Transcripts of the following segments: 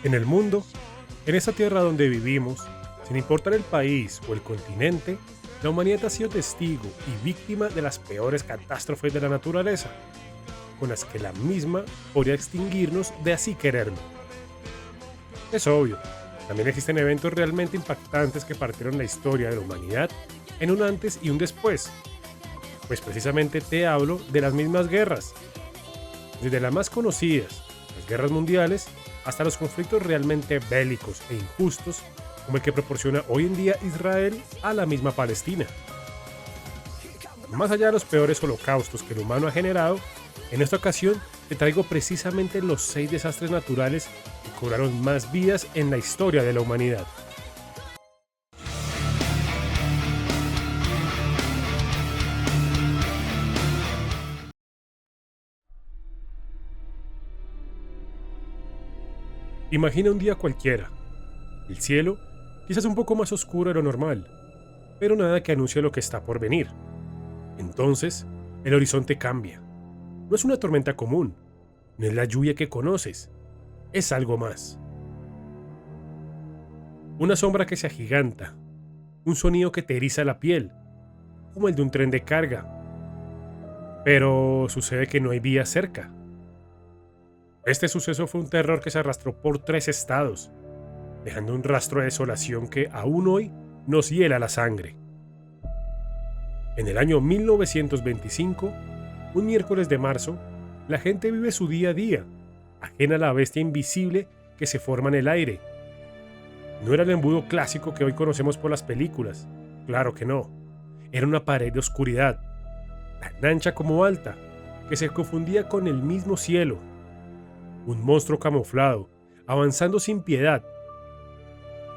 En el mundo, en esta tierra donde vivimos, sin importar el país o el continente, la humanidad ha sido testigo y víctima de las peores catástrofes de la naturaleza, con las que la misma podría extinguirnos de así quererlo. Es obvio, también existen eventos realmente impactantes que partieron la historia de la humanidad en un antes y un después, pues precisamente te hablo de las mismas guerras, desde las más conocidas, las guerras mundiales, hasta los conflictos realmente bélicos e injustos, como el que proporciona hoy en día Israel a la misma Palestina. Más allá de los peores holocaustos que el humano ha generado, en esta ocasión te traigo precisamente los 6 desastres naturales que cobraron más vidas en la historia de la humanidad. Imagina un día cualquiera. El cielo, quizás un poco más oscuro de lo normal, pero nada que anuncie lo que está por venir. Entonces, el horizonte cambia. No es una tormenta común, no es la lluvia que conoces, es algo más. Una sombra que se agiganta, un sonido que te eriza la piel, como el de un tren de carga. Pero sucede que no hay vía cerca. Este suceso fue un terror que se arrastró por 3 estados, dejando un rastro de desolación que aún hoy nos hiela la sangre. En el año 1925, un miércoles de marzo, la gente vive su día a día, ajena a la bestia invisible que se forma en el aire. No era el embudo clásico que hoy conocemos por las películas, claro que no. Era una pared de oscuridad, tan ancha como alta, que se confundía con el mismo cielo. Un monstruo camuflado, avanzando sin piedad.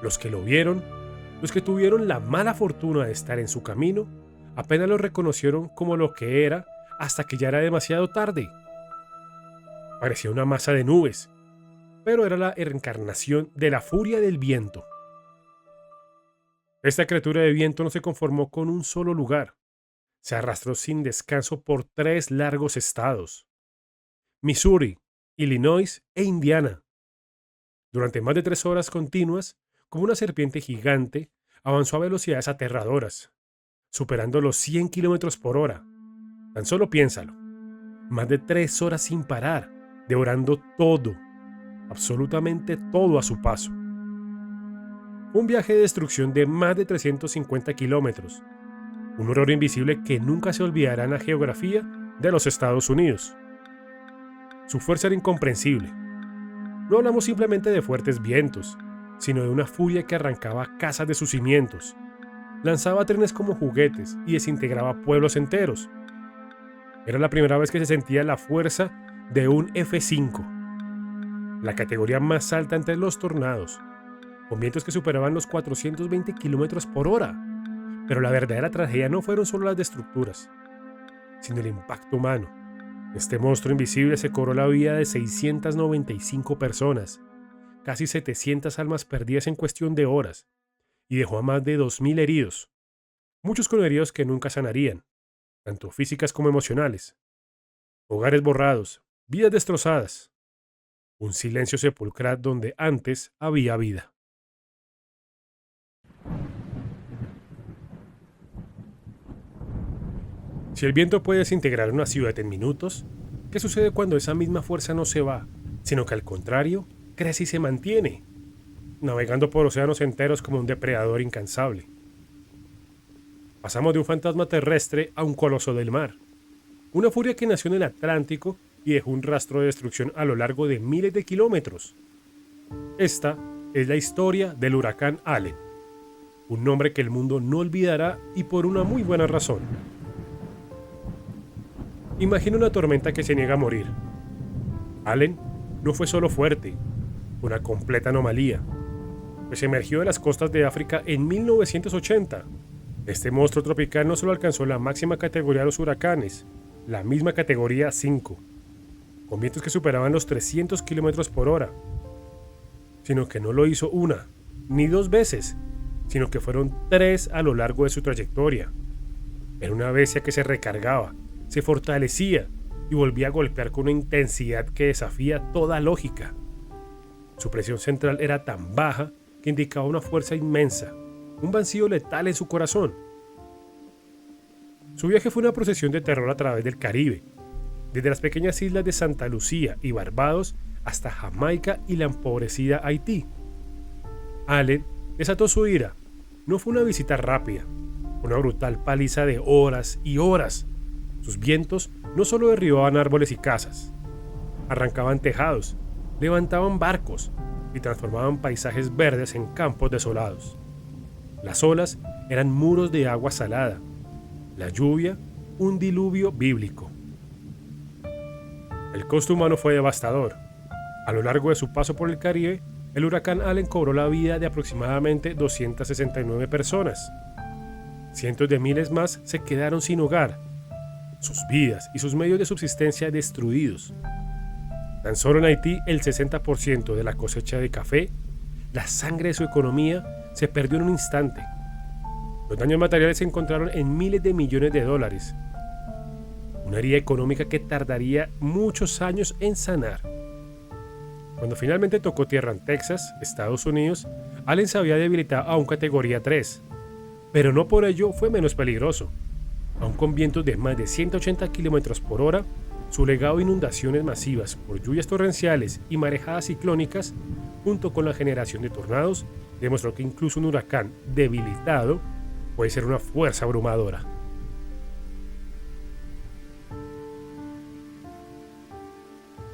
Los que lo vieron, los que tuvieron la mala fortuna de estar en su camino, apenas lo reconocieron como lo que era hasta que ya era demasiado tarde. Parecía una masa de nubes, pero era la reencarnación de la furia del viento. Esta criatura de viento no se conformó con un solo lugar. Se arrastró sin descanso por 3 largos estados: Missouri, Illinois e Indiana. Durante más de 3 horas continuas, como una serpiente gigante, avanzó a velocidades aterradoras, superando los 100 kilómetros por hora. Tan solo piénsalo, más de 3 horas sin parar, devorando todo, absolutamente todo a su paso. Fue un viaje de destrucción de más de 350 kilómetros, un horror invisible que nunca se olvidará en la geografía de los Estados Unidos. Su fuerza era incomprensible. No hablamos simplemente de fuertes vientos, sino de una furia que arrancaba casas de sus cimientos, lanzaba trenes como juguetes y desintegraba pueblos enteros. Era la primera vez que se sentía la fuerza de un F5, la categoría más alta entre los tornados, con vientos que superaban los 420 kilómetros por hora. Pero la verdadera tragedia no fueron solo las destructuras, sino el impacto humano. Este monstruo invisible se cobró la vida de 695 personas, casi 700 almas perdidas en cuestión de horas, y dejó a más de 2000 heridos, muchos con heridas que nunca sanarían, tanto físicas como emocionales. Hogares borrados, vidas destrozadas, un silencio sepulcral donde antes había vida. Si el viento puede desintegrar una ciudad en minutos, ¿qué sucede cuando esa misma fuerza no se va, sino que al contrario, crece y se mantiene, navegando por océanos enteros como un depredador incansable? Pasamos de un fantasma terrestre a un coloso del mar, una furia que nació en el Atlántico y dejó un rastro de destrucción a lo largo de miles de kilómetros. Esta es la historia del huracán Allen, un nombre que el mundo no olvidará y por una muy buena razón. Imagina una tormenta que se niega a morir. Allen no fue solo fuerte, fue una completa anomalía, pues emergió de las costas de África en 1980. Este monstruo tropical no solo alcanzó la máxima categoría de los huracanes, la misma categoría 5, con vientos que superaban los 300 kilómetros por hora, sino que no lo hizo una, ni 2 veces, sino que fueron 3 a lo largo de su trayectoria. Era una bestia que se recargaba, se fortalecía y volvía a golpear con una intensidad que desafía toda lógica. Su presión central era tan baja que indicaba una fuerza inmensa, un vacío letal en su corazón. Su viaje fue una procesión de terror a través del Caribe, desde las pequeñas islas de Santa Lucía y Barbados hasta Jamaica y la empobrecida Haití. Allen desató su ira. No fue una visita rápida, fue una brutal paliza de horas y horas. Sus vientos no solo derribaban árboles y casas, arrancaban tejados, levantaban barcos y transformaban paisajes verdes en campos desolados. Las olas eran muros de agua salada, la lluvia un diluvio bíblico. El costo humano fue devastador. A lo largo de su paso por el Caribe, el huracán Allen cobró la vida de aproximadamente 269 personas. Cientos de miles más se quedaron sin hogar, sus vidas y sus medios de subsistencia destruidos. Tan solo en Haití, el 60% de la cosecha de café, la sangre de su economía, se perdió en un instante. Los daños materiales se encontraron en miles de millones de dólares. Una herida económica que tardaría muchos años en sanar. Cuando finalmente tocó tierra en Texas, Estados Unidos, Allen se había debilitado a un categoría 3, pero no por ello fue menos peligroso. Aún con vientos de más de 180 km por hora, su legado de inundaciones masivas por lluvias torrenciales y marejadas ciclónicas, junto con la generación de tornados, demostró que incluso un huracán debilitado puede ser una fuerza abrumadora.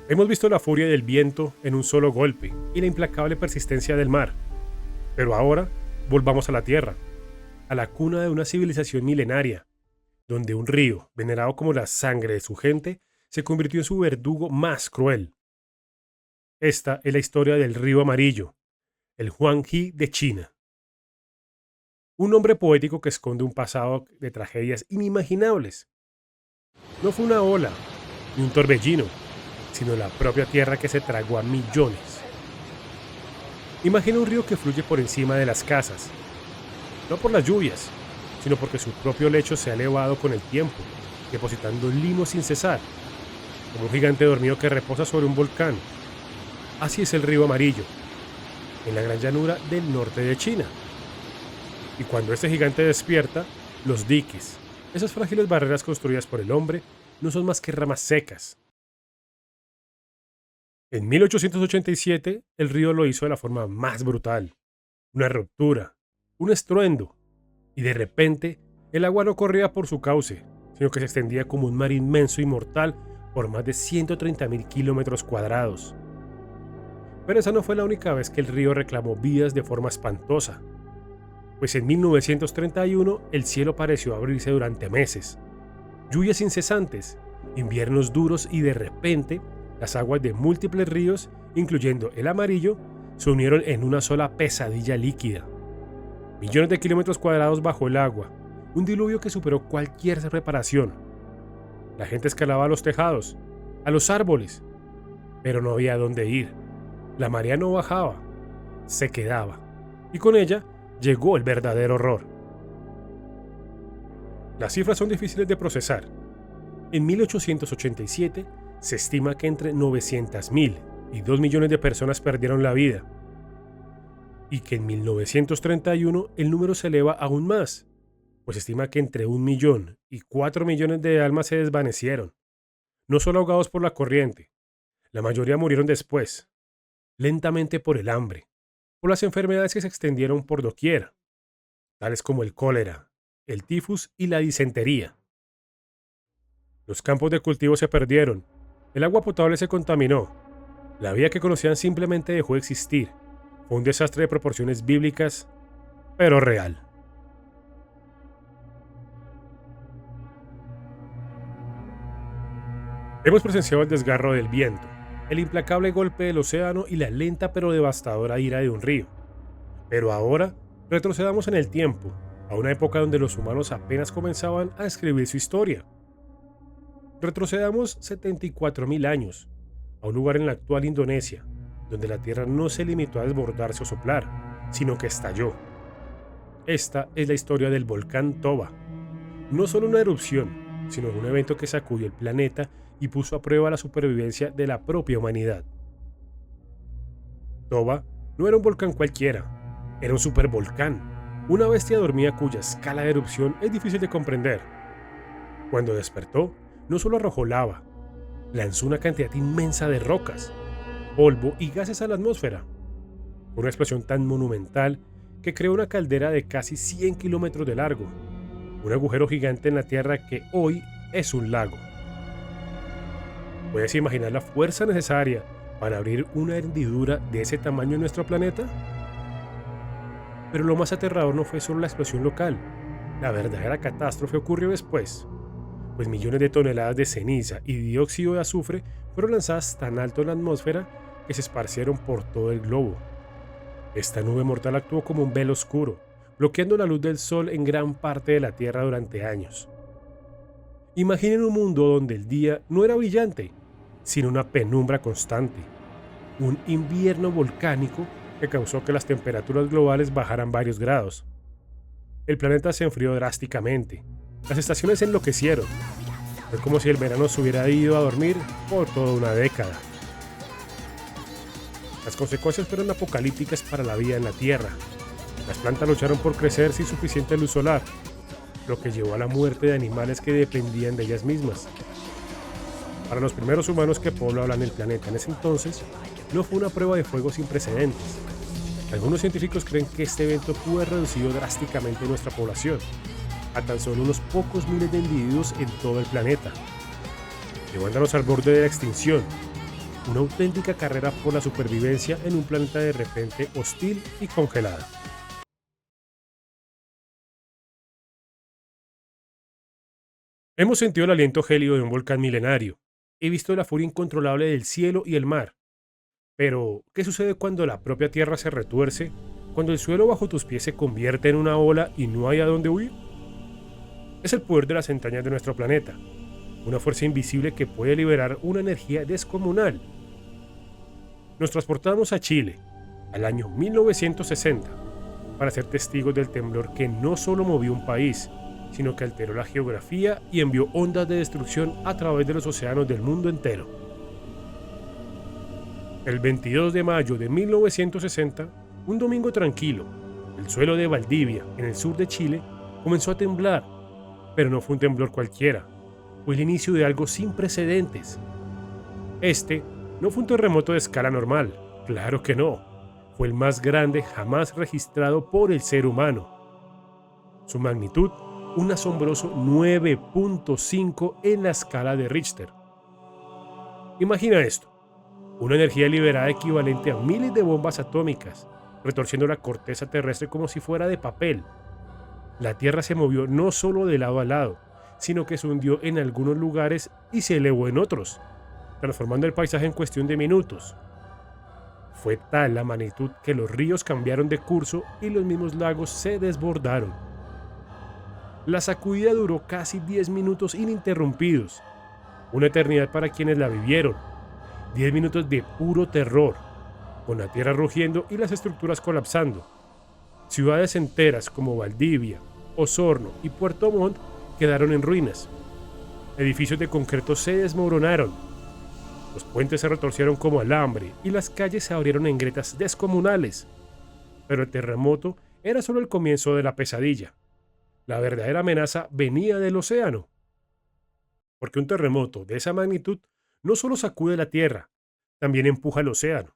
Hemos visto la furia del viento en un solo golpe y la implacable persistencia del mar. Pero ahora volvamos a la tierra, a la cuna de una civilización milenaria, donde un río, venerado como la sangre de su gente, se convirtió en su verdugo más cruel. Esta es la historia del río amarillo, el Huanghe de China. Un nombre poético que esconde un pasado de tragedias inimaginables. No fue una ola, ni un torbellino, sino la propia tierra que se tragó a millones. Imagina un río que fluye por encima de las casas, no por las lluvias, sino porque su propio lecho se ha elevado con el tiempo, depositando limo sin cesar, como un gigante dormido que reposa sobre un volcán. Así es el río amarillo, en la gran llanura del norte de China. Y cuando este gigante despierta, los diques, esas frágiles barreras construidas por el hombre, no son más que ramas secas. En 1887, el río lo hizo de la forma más brutal. Una ruptura, un estruendo, y de repente, el agua no corría por su cauce, sino que se extendía como un mar inmenso y mortal por más de 130.000 kilómetros cuadrados. Pero esa no fue la única vez que el río reclamó vidas de forma espantosa, pues en 1931 el cielo pareció abrirse durante meses. Lluvias incesantes, inviernos duros y de repente, las aguas de múltiples ríos, incluyendo el amarillo, se unieron en una sola pesadilla líquida. Millones de kilómetros cuadrados bajo el agua, un diluvio que superó cualquier reparación. La gente escalaba a los tejados, a los árboles, pero no había dónde ir. La marea no bajaba, se quedaba, y con ella llegó el verdadero horror. Las cifras son difíciles de procesar. En 1887 se estima que entre 900.000 y 2 millones de personas perdieron la vida, y que en 1931 el número se eleva aún más, pues se estima que entre 1 millón y 4 millones de almas se desvanecieron, no solo ahogados por la corriente, la mayoría murieron después, lentamente por el hambre, por las enfermedades que se extendieron por doquier, tales como el cólera, el tifus y la disentería. Los campos de cultivo se perdieron, el agua potable se contaminó, la vida que conocían simplemente dejó de existir. Fue un desastre de proporciones bíblicas, pero real. Hemos presenciado el desgarro del viento, el implacable golpe del océano y la lenta pero devastadora ira de un río. Pero ahora retrocedamos en el tiempo, a una época donde los humanos apenas comenzaban a escribir su historia. Retrocedamos 74.000 años, a un lugar en la actual Indonesia, donde la Tierra no se limitó a desbordarse o soplar, sino que estalló. Esta es la historia del volcán Toba. No solo una erupción, sino un evento que sacudió el planeta y puso a prueba la supervivencia de la propia humanidad. Toba no era un volcán cualquiera, era un supervolcán, una bestia dormida cuya escala de erupción es difícil de comprender. Cuando despertó, no solo arrojó lava, lanzó una cantidad inmensa de rocas, polvo y gases a la atmósfera. Una explosión tan monumental que creó una caldera de casi 100 kilómetros de largo, un agujero gigante en la Tierra que hoy es un lago. ¿Puedes imaginar la fuerza necesaria para abrir una hendidura de ese tamaño en nuestro planeta? Pero lo más aterrador no fue solo la explosión local. La verdadera catástrofe ocurrió después, pues millones de toneladas de ceniza y dióxido de azufre fueron lanzadas tan alto en la atmósfera que se esparcieron por todo el globo. Esta nube mortal actuó como un velo oscuro, bloqueando la luz del sol en gran parte de la Tierra durante años. Imaginen un mundo donde el día no era brillante, sino una penumbra constante, un invierno volcánico que causó que las temperaturas globales bajaran varios grados. El planeta se enfrió drásticamente, las estaciones enloquecieron, es como si el verano se hubiera ido a dormir por toda una década. Las consecuencias fueron apocalípticas para la vida en la Tierra. Las plantas lucharon por crecer sin suficiente luz solar, lo que llevó a la muerte de animales que dependían de ellas mismas. Para los primeros humanos que poblaban el planeta en ese entonces, no fue una prueba de fuego sin precedentes. Algunos científicos creen que este evento pudo haber reducido drásticamente nuestra población, a tan solo unos pocos miles de individuos en todo el planeta, llevándonos al borde de la extinción, una auténtica carrera por la supervivencia en un planeta de repente hostil y congelado. Hemos sentido el aliento gélido de un volcán milenario. He visto la furia incontrolable del cielo y el mar. Pero, ¿qué sucede cuando la propia tierra se retuerce? Cuando el suelo bajo tus pies se convierte en una ola y no hay a dónde huir. Es el poder de las entrañas de nuestro planeta, una fuerza invisible que puede liberar una energía descomunal. Nos transportamos a Chile, al año 1960, para ser testigos del temblor que no solo movió un país, sino que alteró la geografía y envió ondas de destrucción a través de los océanos del mundo entero. El 22 de mayo de 1960, un domingo tranquilo, el suelo de Valdivia, en el sur de Chile, comenzó a temblar, pero no fue un temblor cualquiera, fue el inicio de algo sin precedentes. Este no fue un terremoto de escala normal, claro que no, fue el más grande jamás registrado por el ser humano. Su magnitud, un asombroso 9.5 en la escala de Richter. Imagina esto, una energía liberada equivalente a miles de bombas atómicas, retorciendo la corteza terrestre como si fuera de papel. La Tierra se movió no solo de lado a lado, sino que se hundió en algunos lugares y se elevó en otros, transformando el paisaje en cuestión de minutos. Fue tal la magnitud que los ríos cambiaron de curso y los mismos lagos se desbordaron. La sacudida duró casi 10 minutos ininterrumpidos, una eternidad para quienes la vivieron, 10 minutos de puro terror, con la tierra rugiendo y las estructuras colapsando. Ciudades enteras como Valdivia, Osorno y Puerto Montt quedaron en ruinas. Edificios de concreto se desmoronaron. Los puentes se retorcieron como alambre y las calles se abrieron en grietas descomunales. Pero el terremoto era solo el comienzo de la pesadilla. La verdadera amenaza venía del océano. Porque un terremoto de esa magnitud no solo sacude la tierra, también empuja el océano.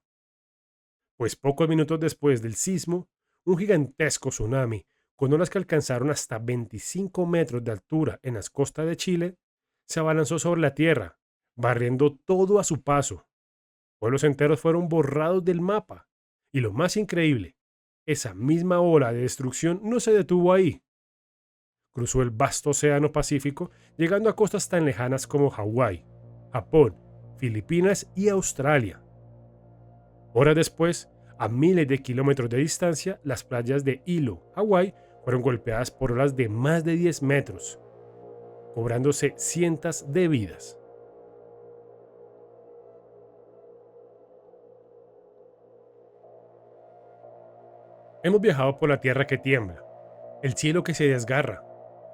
Pues pocos minutos después del sismo, un gigantesco tsunami, con olas que alcanzaron hasta 25 metros de altura en las costas de Chile, se abalanzó sobre la tierra, barriendo todo a su paso. Pueblos enteros fueron borrados del mapa. Y lo más increíble, esa misma ola de destrucción no se detuvo ahí. Cruzó el vasto océano Pacífico, llegando a costas tan lejanas como Hawái, Japón, Filipinas y Australia. Horas después, a miles de kilómetros de distancia, las playas de Hilo, Hawái, fueron golpeadas por olas de más de 10 metros, cobrándose cientos de vidas. Hemos viajado por la tierra que tiembla, el cielo que se desgarra,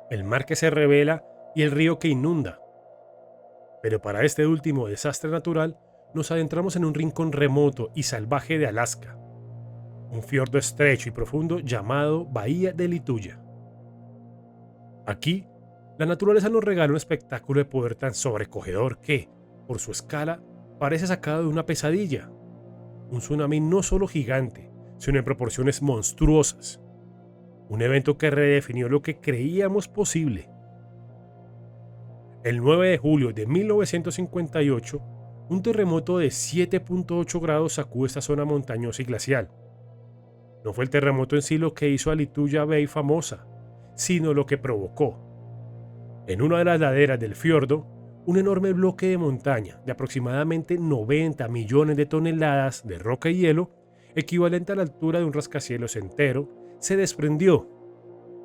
el mar que se revela y el río que inunda. Pero para este último desastre natural nos adentramos en un rincón remoto y salvaje de Alaska, un fiordo estrecho y profundo llamado Bahía de Lituya. Aquí, la naturaleza nos regala un espectáculo de poder tan sobrecogedor que, por su escala, parece sacado de una pesadilla. Un tsunami no solo gigante, sino en proporciones monstruosas. Un evento que redefinió lo que creíamos posible. El 9 de julio de 1958, un terremoto de 7.8 grados sacudió esta zona montañosa y glacial. No fue el terremoto en sí lo que hizo a Lituya Bay famosa, sino lo que provocó. En una de las laderas del fiordo, un enorme bloque de montaña de aproximadamente 90 millones de toneladas de roca y hielo, equivalente a la altura de un rascacielos entero, se desprendió.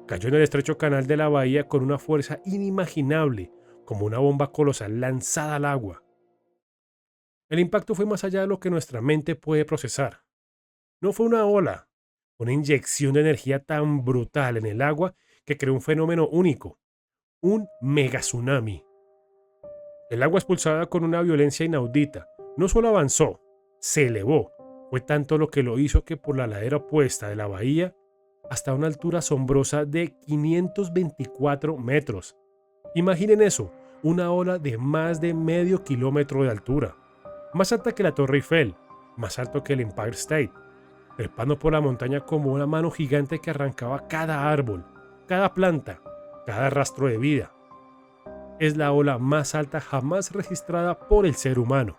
Cayó en el estrecho canal de la bahía con una fuerza inimaginable, como una bomba colosal lanzada al agua. El impacto fue más allá de lo que nuestra mente puede procesar. No fue una ola, una inyección de energía tan brutal en el agua que creó un fenómeno único, un megatsunami. El agua expulsada con una violencia inaudita no solo avanzó, se elevó. Fue tanto lo que lo hizo que por la ladera opuesta de la bahía, hasta una altura asombrosa de 524 metros. Imaginen eso, una ola de más de medio kilómetro de altura, más alta que la Torre Eiffel, más alto que el Empire State, trepando por la montaña como una mano gigante que arrancaba cada árbol, cada planta, cada rastro de vida. Es la ola más alta jamás registrada por el ser humano.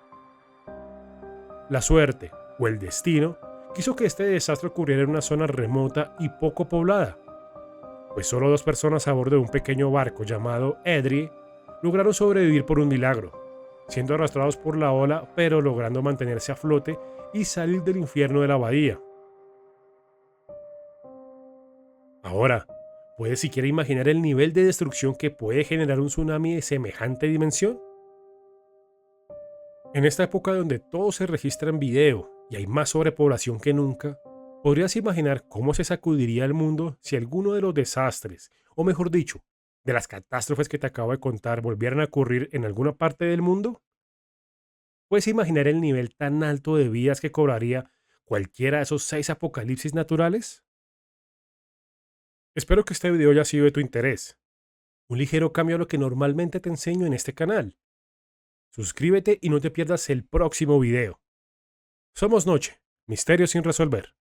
La suerte, o el destino, quiso que este desastre ocurriera en una zona remota y poco poblada, pues solo 2 personas a bordo de un pequeño barco llamado Edrie lograron sobrevivir por un milagro, siendo arrastrados por la ola pero logrando mantenerse a flote y salir del infierno de la bahía. Ahora, ¿puedes siquiera imaginar el nivel de destrucción que puede generar un tsunami de semejante dimensión? En esta época donde todo se registra en video y hay más sobrepoblación que nunca, ¿podrías imaginar cómo se sacudiría el mundo si alguno de los desastres, o mejor dicho, de las catástrofes que te acabo de contar volvieran a ocurrir en alguna parte del mundo? ¿Puedes imaginar el nivel tan alto de vidas que cobraría cualquiera de esos 6 apocalipsis naturales? Espero que este video haya sido de tu interés. Un ligero cambio a lo que normalmente te enseño en este canal. Suscríbete y no te pierdas el próximo video. Somos Noche, Misterios sin resolver.